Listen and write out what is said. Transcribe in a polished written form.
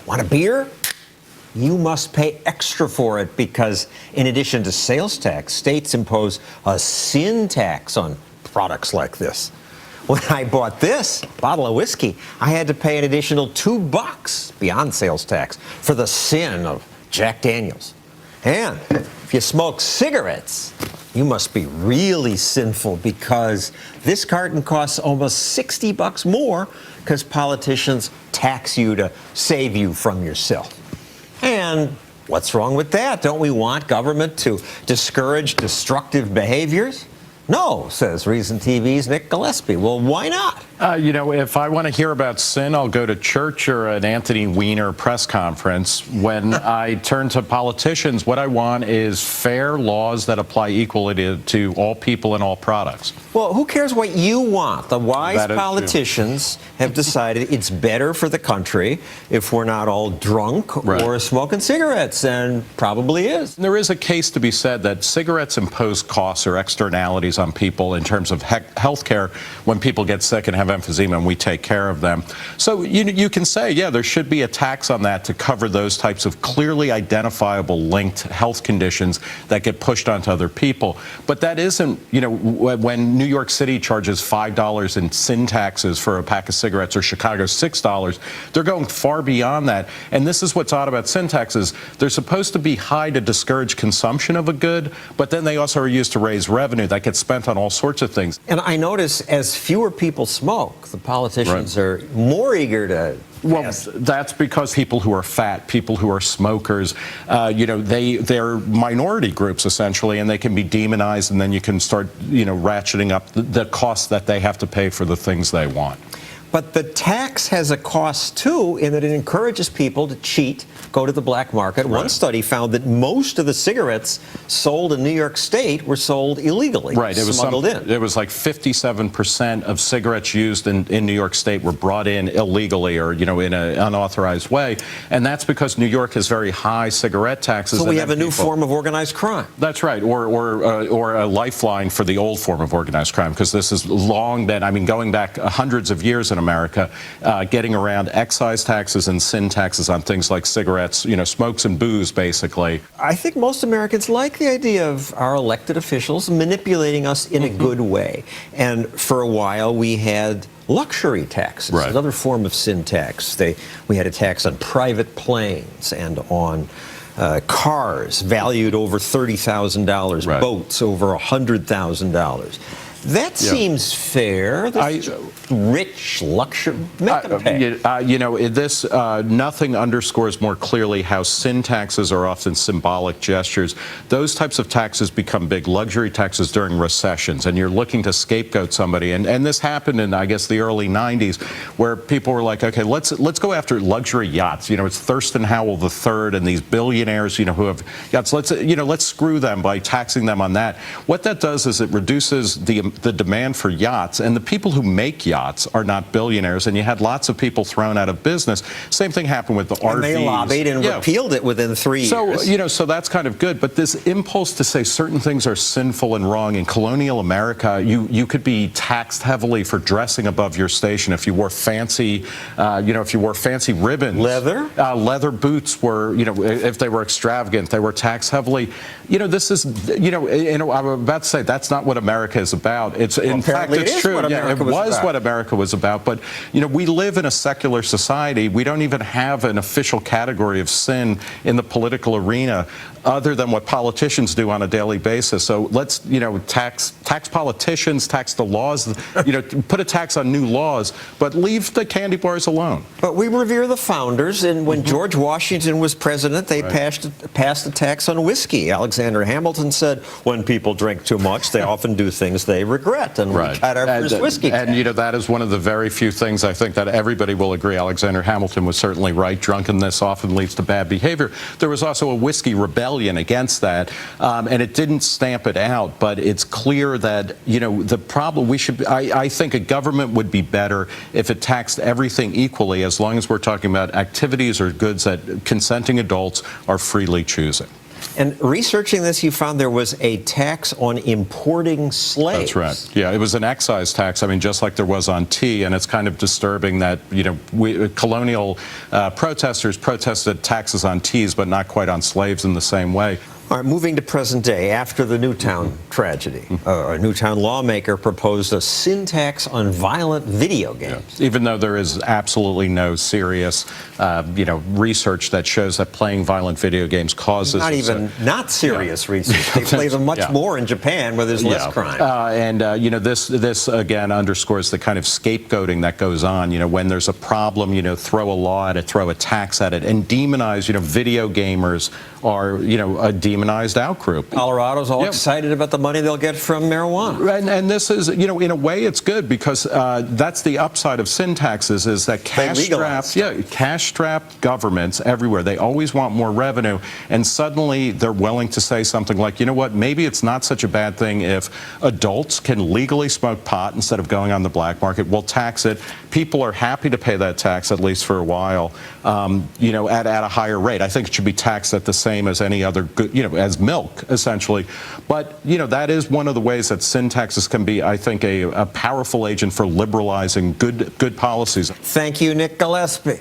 Want a beer? You must pay extra for it because in addition to sales tax, states impose a sin tax on products like this. When I bought this bottle of whiskey, I had to pay an additional $2 beyond sales tax for the sin of Jack Daniels. And if you smoke cigarettes, you must be really sinful because this carton costs almost $60 more because politicians tax you to save you from yourself. And what's wrong with that? Don't we want government to discourage destructive behaviors? No, says Reason TV's Nick Gillespie. Well, why not? If I want to hear about sin, I'll go to church or an Anthony Weiner press conference. When I turn to politicians, what I want is fair laws that apply equally to all people and all products. Well, who cares what you want? The wise politicians have decided it's better for the country if we're not all drunk or smoking cigarettes, and probably is. There is a case to be said that cigarettes impose costs or externalities on people in terms of health care when people get sick and have emphysema, and we take care of them. So you can say, yeah, there should be a tax on that to cover those types of clearly identifiable linked health conditions that get pushed onto other people. But that isn't, when New York City charges $5 in sin taxes for a pack of cigarettes or Chicago $6, they're going far beyond that. And this is what's odd about sin taxes. They're supposed to be high to discourage consumption of a good, but then they also are used to raise revenue that gets spent on all sorts of things. And I notice as fewer people smoke, the politicians are more eager to. Well, that's because people who are fat, people who are smokers, they're minority groups essentially, and they can be demonized, and then you can start, ratcheting up the costs that they have to pay for the things they want. But the tax has a cost, too, in that it encourages people to cheat, go to the black market. One study found that most of the cigarettes sold in New York State were sold illegally, smuggled in. It was like 57% of cigarettes used in New York State were brought in illegally or, in an unauthorized way. And that's because New York has very high cigarette taxes. So we have a new form of organized crime. That's right, or a lifeline for the old form of organized crime, because this has long been, going back hundreds of years in America, getting around excise taxes and sin taxes on things like cigarettes, smokes and booze, basically. I think most Americans like the idea of our elected officials manipulating us in a good way. And for a while, we had luxury taxes, another form of sin tax. We had a tax on private planes and on cars valued over $30,000, boats over $100,000. That seems fair. Rich luxury. Nothing underscores more clearly how sin taxes are often symbolic gestures. Those types of taxes become big luxury taxes during recessions, and you're looking to scapegoat somebody. And this happened in, I guess, the early '90s, where people were like, okay, let's go after luxury yachts. It's Thurston Howell III and these billionaires, who have yachts. Let's screw them by taxing them on that. What that does is it reduces the demand for yachts, and the people who make yachts are not billionaires, and you had lots of people thrown out of business. Same thing happened with the RVs. And they lobbied and repealed it within 3 years. So that's kind of good, but this impulse to say certain things are sinful and wrong in colonial America, you could be taxed heavily for dressing above your station if you wore fancy, if you wore fancy ribbons. Leather boots were, if they were extravagant, they were taxed heavily. This is, I'm about to say that's not what America is about. It's in fact, it's true. It was what America was about. But we live in a secular society. We don't even have an official category of sin in the political arena, other than what politicians do on a daily basis. So let's tax politicians, tax the laws, put a tax on new laws, but leave the candy bars alone. But we revere the founders, and when George Washington was president, they passed a tax on whiskey. Alexander Hamilton said, when people drink too much, they often do things they regret, and we cut our first whiskey tax. And that is one of the very few things I think that everybody will agree. Alexander Hamilton was certainly right. Drunkenness often leads to bad behavior. There was also a whiskey rebellion against that, and it didn't stamp it out, but it's clear that the problem I think a government would be better if it taxed everything equally, as long as we're talking about activities or goods that consenting adults are freely choosing. And researching this, you found there was a tax on importing slaves. That's right. Yeah, it was an excise tax. I mean, just like there was on tea, and it's kind of disturbing that, colonial protesters protested taxes on teas, but not quite on slaves in the same way. All right, moving to present day, after the Newtown tragedy, a Newtown lawmaker proposed a sin tax on violent video games. Yeah. Even though there is absolutely no serious, research that shows that playing violent video games causes not serious research. They play them much more in Japan, where there's less crime. This again underscores the kind of scapegoating that goes on. When there's a problem, throw a law at it, throw a tax at it, and demonize. Video gamers are a demonized outgroup. Colorado's all excited about the money they'll get from marijuana. And this is, in a way, it's good because that's the upside of sin taxes is that cash-strapped governments everywhere, they always want more revenue, and suddenly they're willing to say something like, you know what, maybe it's not such a bad thing if adults can legally smoke pot instead of going on the black market. We'll tax it. People are happy to pay that tax, at least for a while, at a higher rate. I think it should be taxed at the same as any other good, as milk, essentially. But, that is one of the ways that sin taxes can be, I think, a powerful agent for liberalizing good policies. Thank you, Nick Gillespie.